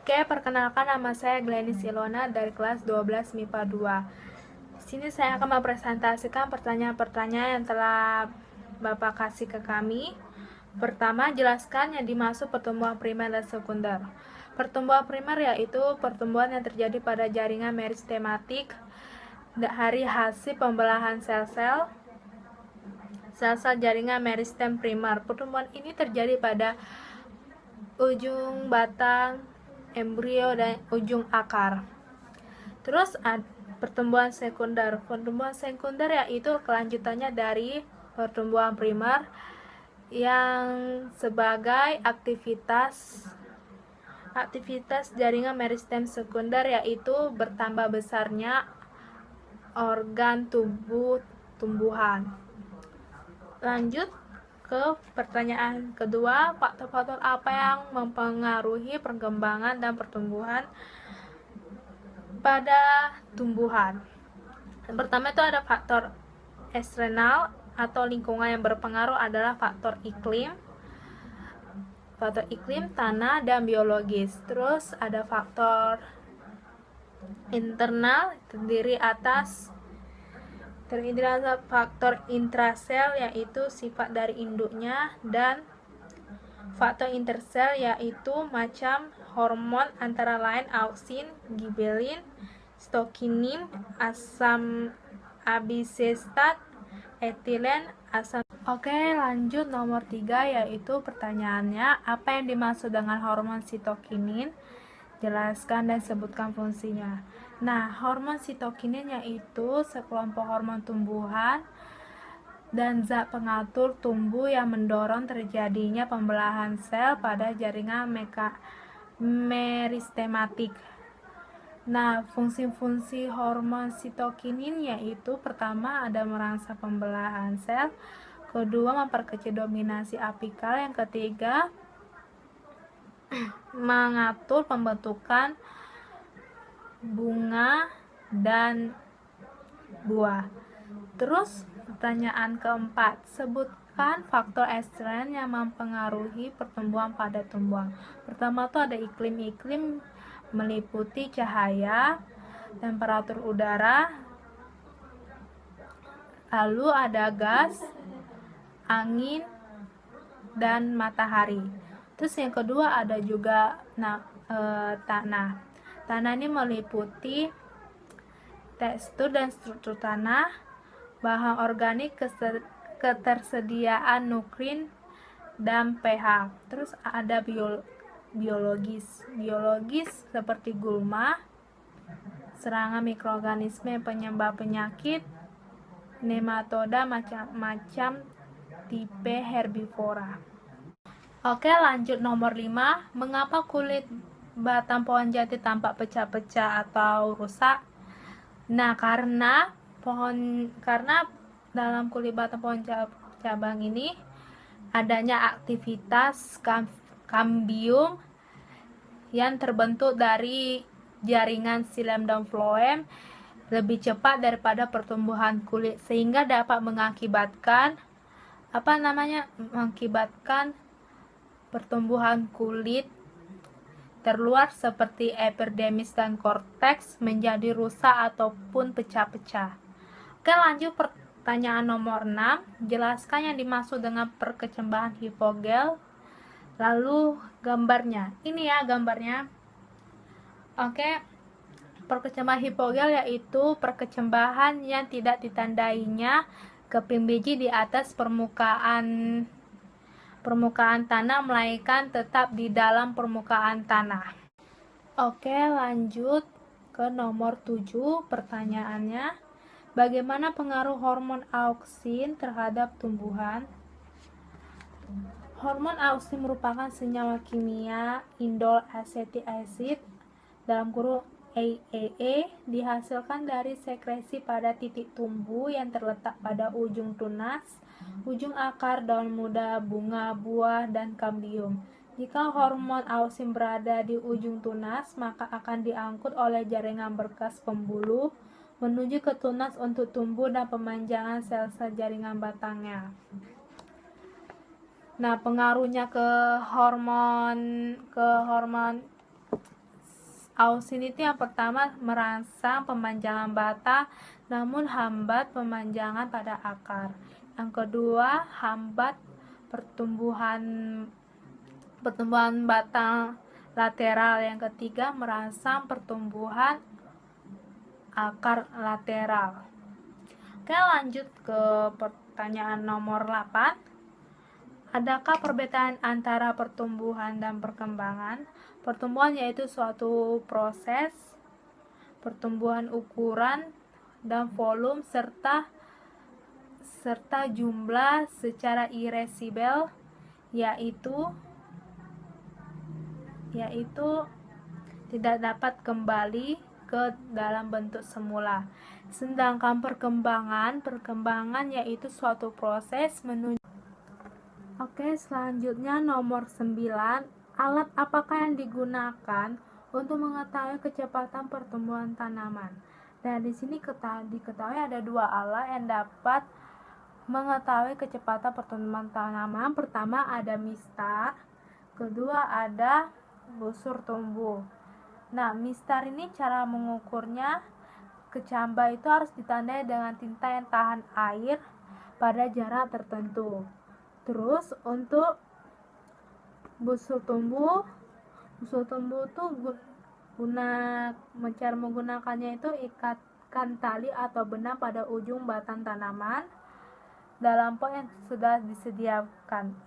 Oke, perkenalkan nama saya Glenis Ilona dari kelas 12 MIPA 2. Di sini saya akan mempresentasikan pertanyaan-pertanyaan yang telah Bapak kasih ke kami. Pertama, jelaskan yang dimaksud pertumbuhan primer dan sekunder. Pertumbuhan primer yaitu pertumbuhan yang terjadi pada jaringan meristematik dari hasil pembelahan sel-sel jaringan meristem primer. Pertumbuhan ini terjadi pada ujung batang embrio dan ujung akar. Terus pertumbuhan sekunder. Pertumbuhan sekunder yaitu kelanjutannya dari pertumbuhan primer yang sebagai aktivitas jaringan meristem sekunder, yaitu bertambah besarnya organ tubuh tumbuhan. Lanjut ke pertanyaan kedua, faktor-faktor apa yang mempengaruhi perkembangan dan pertumbuhan pada tumbuhan? Yang pertama itu ada faktor eksternal atau lingkungan yang berpengaruh adalah faktor iklim, tanah, dan biologis. Terus ada faktor internal terdiri atas faktor intrasel yaitu sifat dari induknya, dan faktor intersel yaitu macam hormon antara lain auksin, gibelin, stokinin, asam abisestat, etilen, asam. Oke, lanjut nomor 3, yaitu pertanyaannya, apa yang dimaksud dengan hormon sitokinin? Jelaskan dan sebutkan fungsinya. Nah, hormon sitokinin yaitu sekelompok hormon tumbuhan dan zat pengatur tumbuh yang mendorong terjadinya pembelahan sel pada jaringan meristematik. Nah, fungsi-fungsi hormon sitokinin yaitu pertama ada merangsang pembelahan sel, kedua memperkecil dominasi apikal, yang ketiga mengatur pembentukan bunga dan buah. Terus pertanyaan keempat, sebutkan faktor ekstern yang mempengaruhi pertumbuhan pada tumbuhan. Pertama tuh ada iklim meliputi cahaya, temperatur udara, lalu ada gas, angin, dan matahari. Terus yang kedua ada juga tanah. Tanah ini meliputi tekstur dan struktur tanah, bahan organik, ketersediaan nuklir, dan pH. Terus ada biologis seperti gulma, serangan mikroorganisme penyebab penyakit, nematoda, macam-macam tipe herbivora. Oke, lanjut nomor 5. Mengapa kulit batang pohon jati tampak pecah-pecah atau rusak? Nah, karena dalam kulit batang pohon cabang ini adanya aktivitas kambium yang terbentuk dari jaringan xilem dan floem lebih cepat daripada pertumbuhan kulit, sehingga dapat mengakibatkan pertumbuhan kulit terluar seperti epidermis dan korteks menjadi rusak ataupun pecah-pecah. Oke, lanjut pertanyaan nomor 6. Jelaskan yang dimaksud dengan perkecambahan hipogel. Lalu gambarnya. Ini ya gambarnya. Oke. Perkecambahan hipogel yaitu perkecambahan yang tidak ditandainya keping biji di atas permukaan tanah, melainkan tetap di dalam permukaan tanah. Oke, lanjut ke nomor 7. Pertanyaannya, bagaimana pengaruh hormon auksin terhadap tumbuhan? Hormon auksin merupakan senyawa kimia indol acetic acid dalam kurung AAA dihasilkan dari sekresi pada titik tumbuh yang terletak pada ujung tunas, ujung akar, daun muda, bunga, buah, dan kambium. Jika hormon auksin berada di ujung tunas, maka akan diangkut oleh jaringan berkas pembuluh menuju ke tunas untuk tumbuh dan pemanjangan sel-sel jaringan batangnya. Nah, pengaruhnya ke hormon Ausin itu yang pertama merangsang pemanjangan batang, namun hambat pemanjangan pada akar. Yang kedua, hambat pertumbuhan batang lateral. Yang ketiga, merangsang pertumbuhan akar lateral. Oke, lanjut ke pertanyaan nomor 8. Adakah perbedaan antara pertumbuhan dan perkembangan? Pertumbuhan yaitu suatu proses pertumbuhan ukuran dan volume serta jumlah secara irreversibel, yaitu tidak dapat kembali ke dalam bentuk semula. Sedangkan perkembangan yaitu suatu proses menuju. Oke, selanjutnya nomor 9. Alat apakah yang digunakan untuk mengetahui kecepatan pertumbuhan tanaman? Nah, di sini diketahui ada dua alat yang dapat mengetahui kecepatan pertumbuhan tanaman. Pertama ada mistar, kedua ada busur tumbuh. Nah, mistar ini cara mengukurnya, kecambah itu harus ditandai dengan tinta yang tahan air pada jarak tertentu. Terus untuk busur tumbuh tuh cara menggunakannya itu ikatkan tali atau benang pada ujung batang tanaman dalam pot yang sudah disediakan.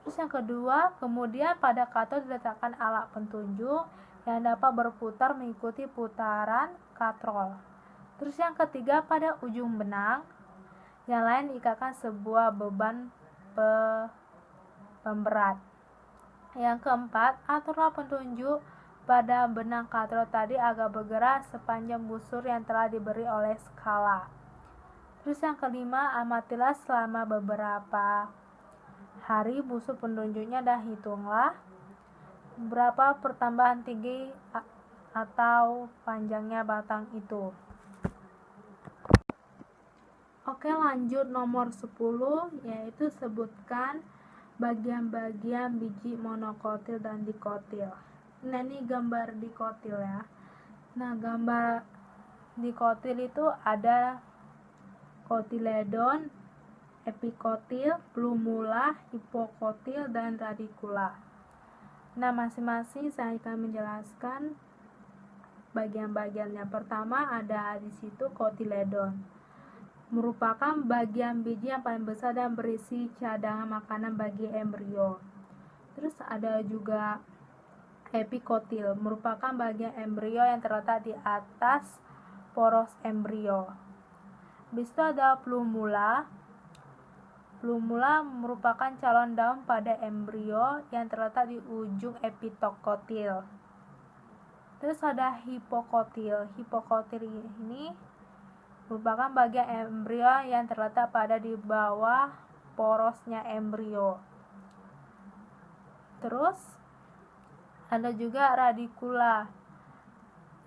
Terus yang kedua, kemudian pada katod diletakkan alat pentunjuk yang dapat berputar mengikuti putaran katrol. Terus yang ketiga, pada ujung benang yang lain diikatkan sebuah beban pemberat. Yang keempat, aturlah pentunjuk pada benang katrol tadi agar bergerak sepanjang busur yang telah diberi oleh skala. Terus yang kelima, amatilah selama beberapa hari busur penunjuknya dan hitunglah berapa pertambahan tinggi atau panjangnya batang itu. Oke, lanjut nomor 10, yaitu sebutkan bagian-bagian biji monokotil dan dikotil. Nah, ini gambar dikotil ya. Nah, gambar dikotil itu ada kotiledon, epikotil, plumula, hipokotil, dan radikula. Nah, masing-masing saya akan menjelaskan bagian-bagiannya. Pertama ada di situ kotiledon, merupakan bagian biji yang paling besar dan berisi cadangan makanan bagi embrio. Terus ada juga epikotil, merupakan bagian embrio yang terletak di atas poros embrio. Habis itu ada plumula. Plumula merupakan calon daun pada embrio yang terletak di ujung epitokotil. Terus ada hipokotil. Hipokotil ini merupakan bagian embrio yang terletak pada di bawah porosnya embrio. Terus ada juga radikula.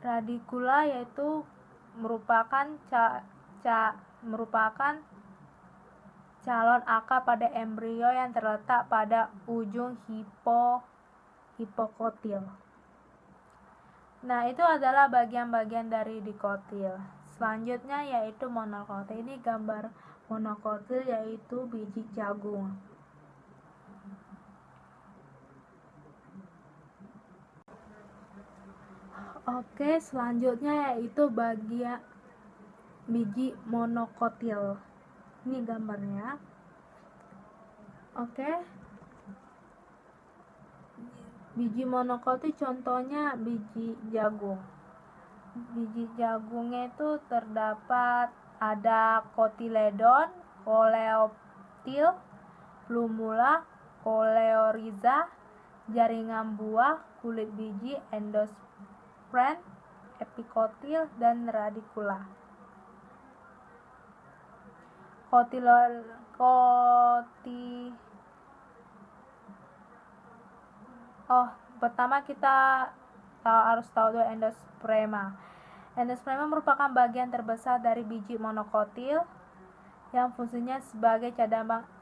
Radikula yaitu merupakan calon akar pada embrio yang terletak pada ujung hipokotil. Nah, itu adalah bagian-bagian dari dikotil. Selanjutnya yaitu monokotil. Ini gambar monokotil yaitu biji jagung. Oke, selanjutnya yaitu bagian biji monokotil. Ini gambarnya. Oke. Biji monokotil contohnya biji jagung. Biji jagungnya itu terdapat ada kotiledon, koleoptil, plumula, koleoriza, jaringan buah, kulit biji, endosperm, epikotil, dan radikula. Pertama kita harus tahu dulu endosperma. Endosperma merupakan bagian terbesar dari biji monokotil yang fungsinya sebagai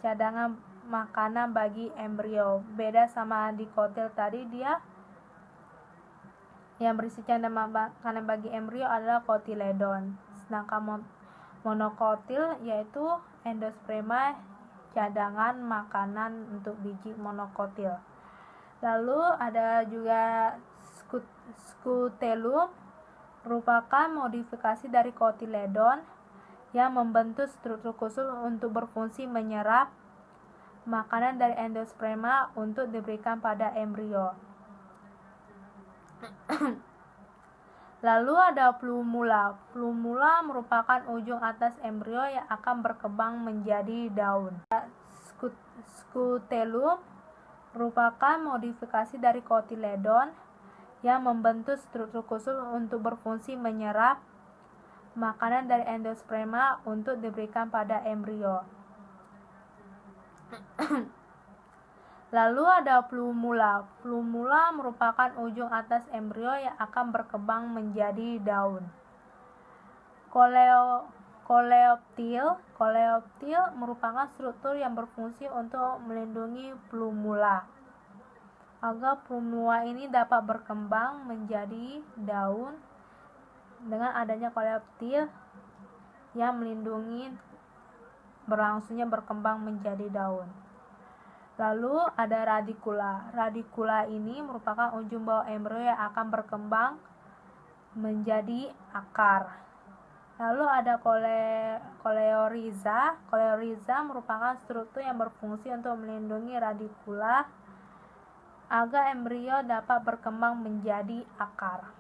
cadangan makanan bagi embrio. Beda sama dikotil tadi, dia yang berisi cairan makanan bagi embrio adalah kotiledon. Sedangkan monokotil yaitu endosperma, cadangan makanan untuk biji monokotil. Lalu ada juga skutelum, merupakan modifikasi dari kotiledon yang membentuk struktur khusus untuk berfungsi menyerap makanan dari endosperma untuk diberikan pada embrio. Lalu ada plumula. Plumula merupakan ujung atas embrio yang akan berkembang menjadi daun. Skutelum merupakan modifikasi dari kotiledon yang membentuk struktur khusus untuk berfungsi menyerap makanan dari endosperma untuk diberikan pada embrio. Lalu ada plumula. Plumula merupakan ujung atas embrio yang akan berkembang menjadi daun. Koleoptil merupakan struktur yang berfungsi untuk melindungi plumula agar plumula ini dapat berkembang menjadi daun dengan adanya koleoptil yang melindungi berlangsungnya berkembang menjadi daun. Lalu ada radikula. Radikula ini merupakan ujung bawah embrio yang akan berkembang menjadi akar. Lalu ada koleoriza. Koleoriza merupakan struktur yang berfungsi untuk melindungi radikula agar embrio dapat berkembang menjadi akar.